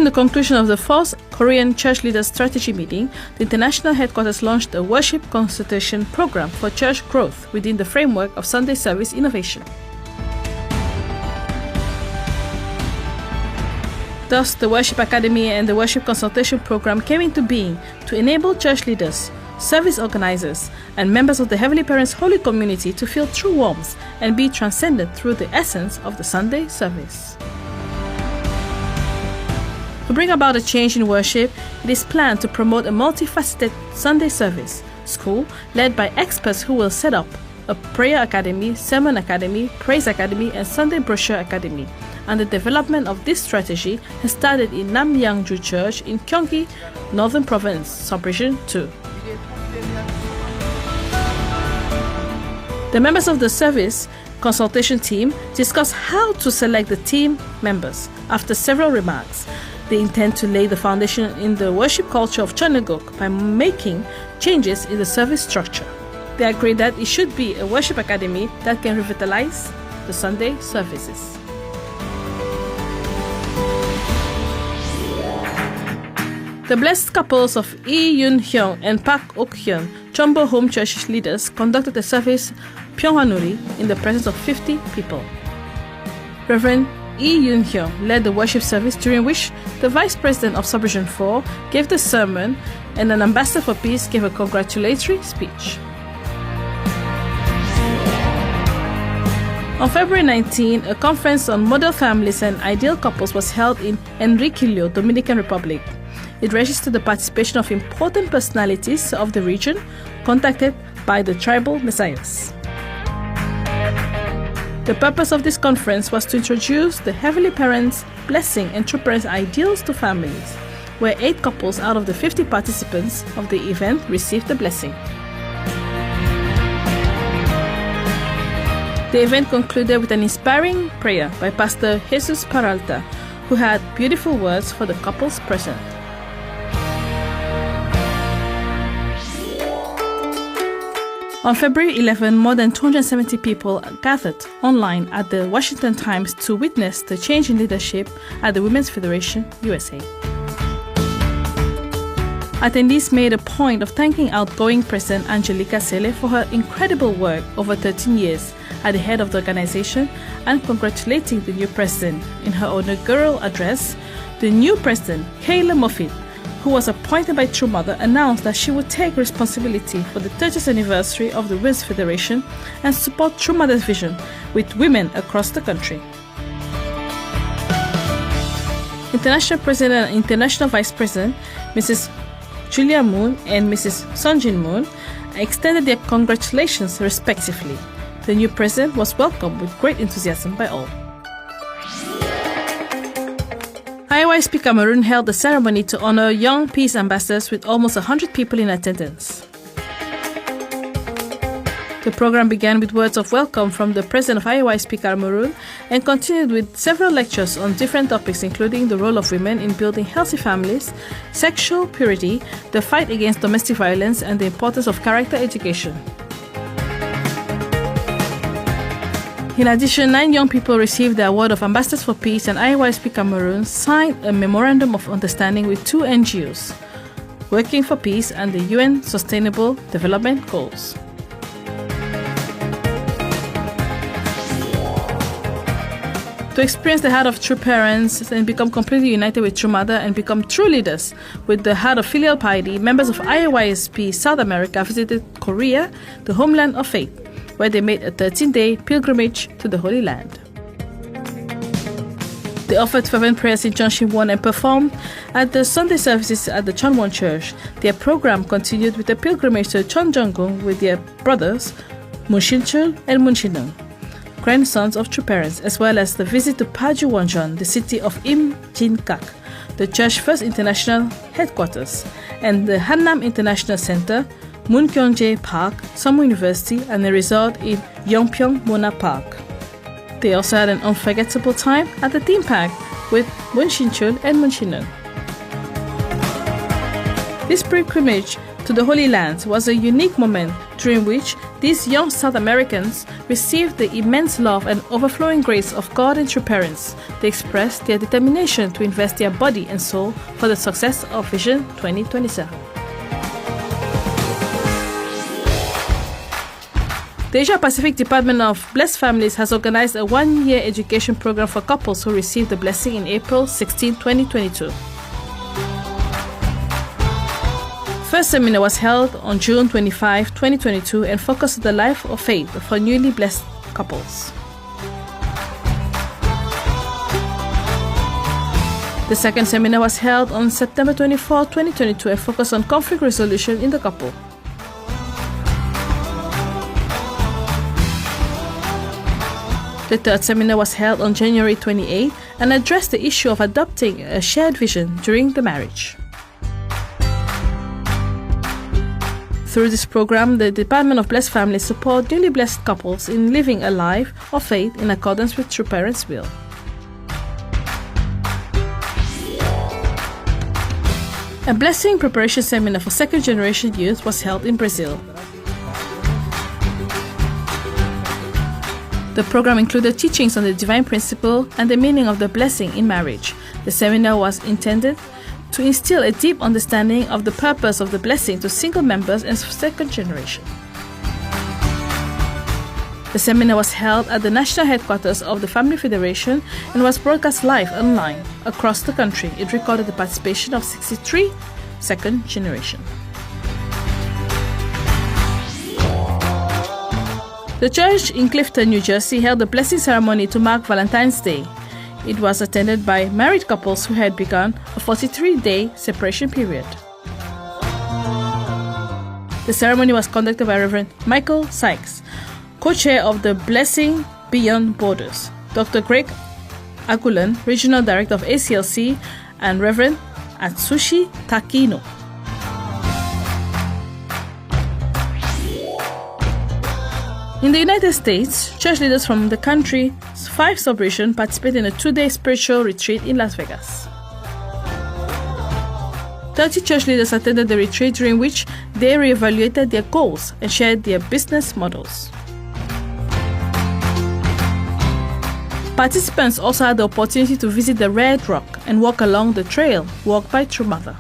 Following the conclusion of the 4th Korean Church Leaders Strategy Meeting, the international headquarters launched a worship consultation program for church growth within the framework of Sunday service innovation. Thus, the Worship Academy and the Worship Consultation Program came into being to enable church leaders, service organizers, and members of the Heavenly Parents' Holy Community to feel true warmth and be transcendent through the essence of the Sunday service. To bring about a change in worship, it is planned to promote a multifaceted Sunday service school led by experts who will set up a prayer academy, sermon academy, praise academy, and Sunday brochure academy. And the development of this strategy has started in Namyangju Church in Gyeonggi, Northern Province, Subregion 2. The members of the service consultation team discuss how to select the team members. After several remarks, they intend to lay the foundation in the worship culture of Cheon by making changes in the service structure. They agree that it should be a worship academy that can revitalize the Sunday services. The blessed couples of Lee Yoon-hyung and Park Ok-hyun, Chonbo Home Church leaders, conducted the service Pyung Hwa Nuri in the presence of 50 people. Reverend Lee Yoon-hyung led the worship service, during which the Vice President of Subregion 4 gave the sermon and an ambassador for peace gave a congratulatory speech. On February 19, a conference on model families and ideal couples was held in Enriquillo, Dominican Republic. It registered the participation of important personalities of the region contacted by the tribal messiahs. The purpose of this conference was to introduce the Heavenly Parents' blessing and true parents' ideals to families, where 8 couples out of the 50 participants of the event received the blessing. The event concluded with an inspiring prayer by Pastor Jesus Peralta, who had beautiful words for the couples present. On February 11, more than 270 people gathered online at the Washington Times to witness the change in leadership at the Women's Federation, USA. Attendees made a point of thanking outgoing President Angelica Sele for her incredible work over 13 years at the head of the organization and congratulating the new president. In her inaugural address, the new president, Kayla Moffitt, who was appointed by True Mother, announced that she would take responsibility for the 30th anniversary of the Women's Federation and support True Mother's vision with women across the country. International President and International Vice President, Mrs. Julia Moon and Mrs. Sunjin Moon, extended their congratulations respectively. The new president was welcomed with great enthusiasm by all. IYSP Cameroon held a ceremony to honor young peace ambassadors with almost 100 people in attendance. The program began with words of welcome from the president of IYSP Cameroon and continued with several lectures on different topics, including the role of women in building healthy families, sexual purity, the fight against domestic violence, and the importance of character education. In addition, 9 young people received the award of Ambassadors for Peace, and IYSP Cameroon signed a memorandum of understanding with 2 NGOs working for peace and the UN Sustainable Development Goals. To experience the heart of true parents and become completely united with True Mother and become true leaders with the heart of filial piety, members of IYSP South America visited Korea, the homeland of faith, where they made a 13-day pilgrimage to the Holy Land. They offered fervent prayers in Cheon and performed at the Sunday services at the Cheonwon Church. Their program continued with a pilgrimage to Cheonjeonggung with their brothers Moon Shin-chul and Moon Shin-nung, grandsons of true parents, as well as the visit to Paju Wonjeon, the city of Im Jin-kak, the church's first international headquarters, and the Hannam International Center, Moon Kyungjae Park, Summer University, and a resort in Yeongpyeong Mona Park. They also had an unforgettable time at the theme park with Moon Shin-chul and Moon Shin-nung. This pilgrimage to to the Holy Land was a unique moment during which these young South Americans received the immense love and overflowing grace of God and true parents. They expressed their determination to invest their body and soul for the success of Vision 2027. The Asia-Pacific Department of Blessed Families has organized a one-year education program for couples who received the blessing in April 16, 2022. First seminar was held on June 25, 2022 and focused on the life of faith for newly blessed couples. The second seminar was held on September 24, 2022 and focused on conflict resolution in the couple. The third seminar was held on January 28 and addressed the issue of adopting a shared vision during the marriage. Through this program, the Department of Blessed Families support newly blessed couples in living a life of faith in accordance with true parents' will. A blessing preparation seminar for second generation youth was held in Brazil. The program included teachings on the divine principle and the meaning of the blessing in marriage. The seminar was intended to instill a deep understanding of the purpose of the blessing to single members and second generation. The seminar was held at the national headquarters of the Family Federation and was broadcast live online across the country. It recorded the participation of 63 second generation. The church in Clifton, New Jersey held a blessing ceremony to mark Valentine's Day. It was attended by married couples who had begun a 43-day separation period. The ceremony was conducted by Reverend Michael Sykes, co-chair of the Blessing Beyond Borders, Dr. Greg Agulan, Regional Director of ACLC, and Reverend Atsushi Takino. In the United States, church leaders from the country's 5 sub-regions participated in a 2-day spiritual retreat in Las Vegas. 30 church leaders attended the retreat, during which they reevaluated their goals and shared their business models. Participants also had the opportunity to visit the Red Rock and walk along the trail walked by True Mother.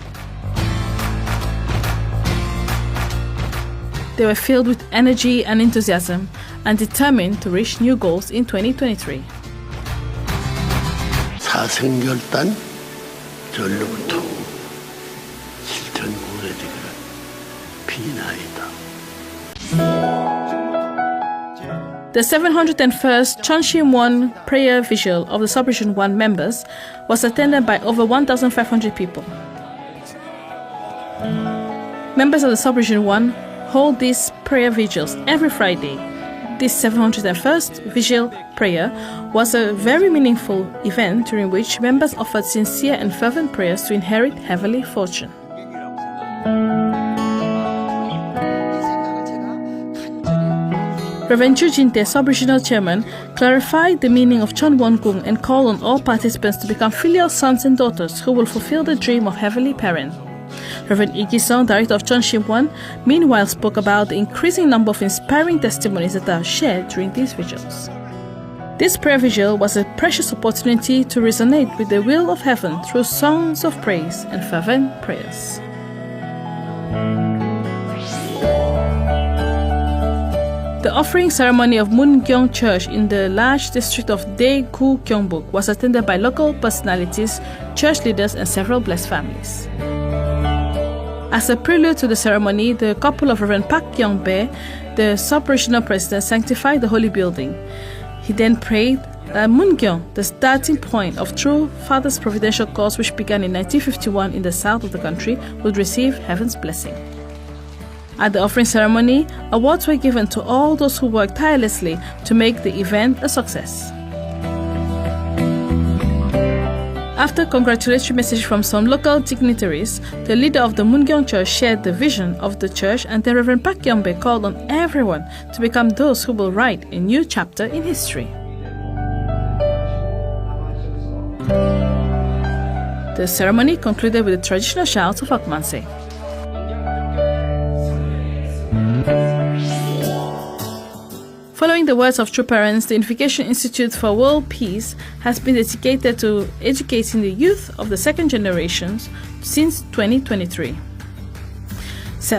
They were filled with energy and enthusiasm and determined to reach new goals in 2023. 사생결단 전로부터 실천구해지기를 비나이다. The 701st Cheon prayer vigil of the Sub-Region 1 members was attended by over 1,500 people. Members of the Sub-Region 1 hold these prayer vigils every Friday. This 701st vigil prayer was a very meaningful event during which members offered sincere and fervent prayers to inherit heavenly fortune. Reverend Chu Jin-tae, Sub-Regional Chairman, clarified the meaning of Cheon Won-gung and called on all participants to become filial sons and daughters who will fulfill the dream of heavenly parent. Reverend Lee Ki-sung, director of Cheon Shim-won, meanwhile spoke about the increasing number of inspiring testimonies that are shared during these vigils. This prayer vigil was a precious opportunity to resonate with the will of heaven through songs of praise and fervent prayers. The offering ceremony of Moon-gyeong Church in the large district of Daegu, Gyeongbuk was attended by local personalities, church leaders, and several blessed families. As a prelude to the ceremony, the couple of Reverend Park Kyung-bae, the sub-regional president, sanctified the holy building. He then prayed that Moon-gyeong, the starting point of True Father's providential cause which began in 1951 in the south of the country, would receive heaven's blessing. At the offering ceremony, awards were given to all those who worked tirelessly to make the event a success. After congratulatory messages from some local dignitaries, the leader of the Moon-gyeong Church shared the vision of the church, and the Reverend Park Kyung-bae called on everyone to become those who will write a new chapter in history. The ceremony concluded with the traditional shouts of Akmanse. Following the words of true parents, the Unification Institute for World Peace has been dedicated to educating the youth of the second generations since 2023.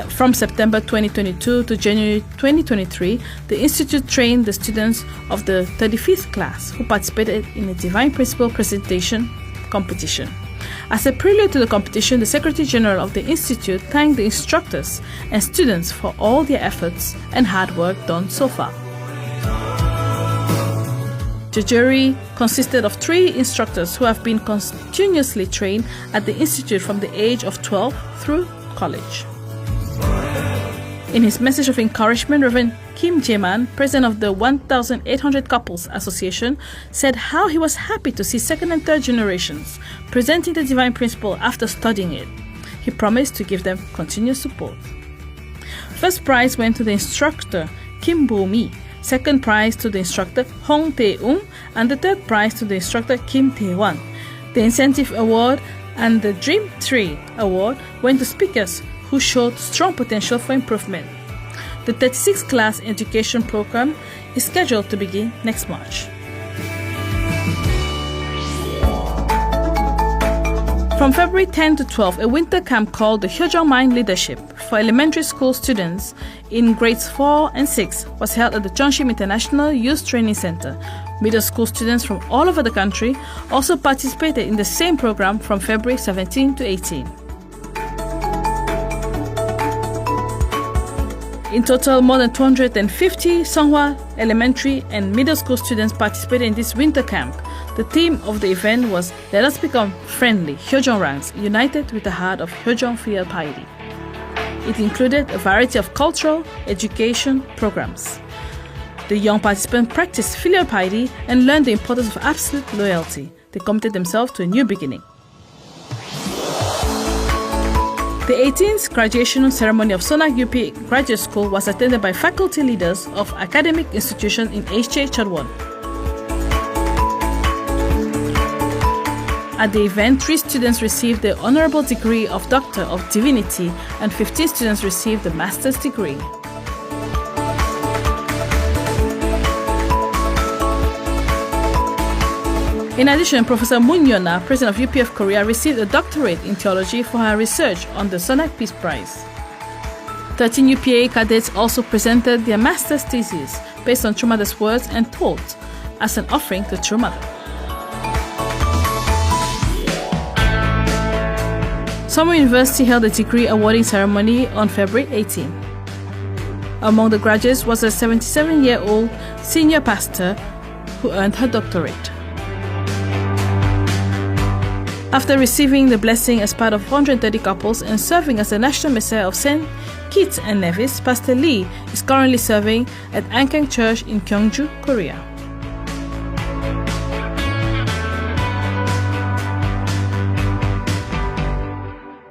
From September 2022 to January 2023, the Institute trained the students of the 35th class who participated in a Divine Principle presentation competition. As a prelude to the competition, the Secretary General of the Institute thanked the instructors and students for all their efforts and hard work done so far. The jury consisted of 3 instructors who have been continuously trained at the Institute from the age of 12 through college. In his message of encouragement, Reverend Kim Jae-man, president of the 1,800 Couples Association, said how he was happy to see second and third generations presenting the Divine Principle after studying it. He promised to give them continuous support. First prize went to the instructor Kim Bo-mi, second prize to the instructor Hong Tae-ung, and the third prize to the instructor Kim Tae-wan. The incentive award and the Dream 3 award went to speakers who showed strong potential for improvement. The 36th class education program is scheduled to begin next March. From February 10 to 12, a winter camp called the Hyojong Mind Leadership for elementary school students in grades 4 and 6 was held at the Cheonshim International Youth Training Center. Middle school students from all over the country also participated in the same program from February 17 to 18. In total, more than 250 Seonghwa elementary and middle school students participated in this winter camp. The theme of the event was "Let us become friendly Hyojongrangs, united with the heart of Hyojong filial piety." It included a variety of cultural education programs. The young participants practiced filial piety and learned the importance of absolute loyalty. They committed themselves to a new beginning. The 18th graduation ceremony of Sonak UP Graduate School was attended by faculty leaders of academic institutions in HJ Chunwon. At the event, 3 students received the honorable degree of Doctor of Divinity and 15 students received the master's degree. In addition, Professor Moon Yona, president of UPF Korea, received a doctorate in theology for her research on the Sonak Peace Prize. 13 UPA cadets also presented their master's thesis based on True Mother's words and thoughts as an offering to True Mother. Seoul University held a degree awarding ceremony on February 18. Among the graduates was a 77-year-old senior pastor who earned her doctorate. After receiving the blessing as part of 130 couples and serving as the National Messiah of St. Kitts and Nevis, Pastor Lee is currently serving at Ankang Church in Gyeongju, Korea.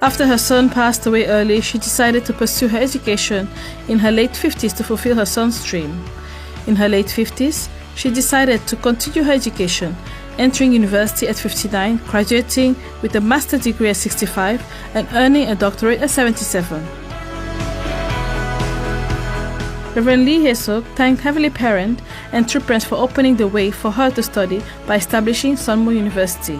After her son passed away early, she decided to pursue her education in her late 50s to fulfill her son's dream. In her late 50s, she decided to continue her education, entering university at 59, graduating with a master's degree at 65, and earning a doctorate at 77. Reverend Lee Hae-suk thanked Heavenly Parent and True Parents for opening the way for her to study by establishing Sunmo University.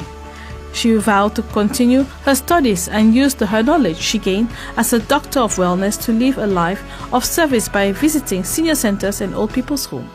She vowed to continue her studies and use her knowledge she gained as a doctor of wellness to live a life of service by visiting senior centers and old people's homes.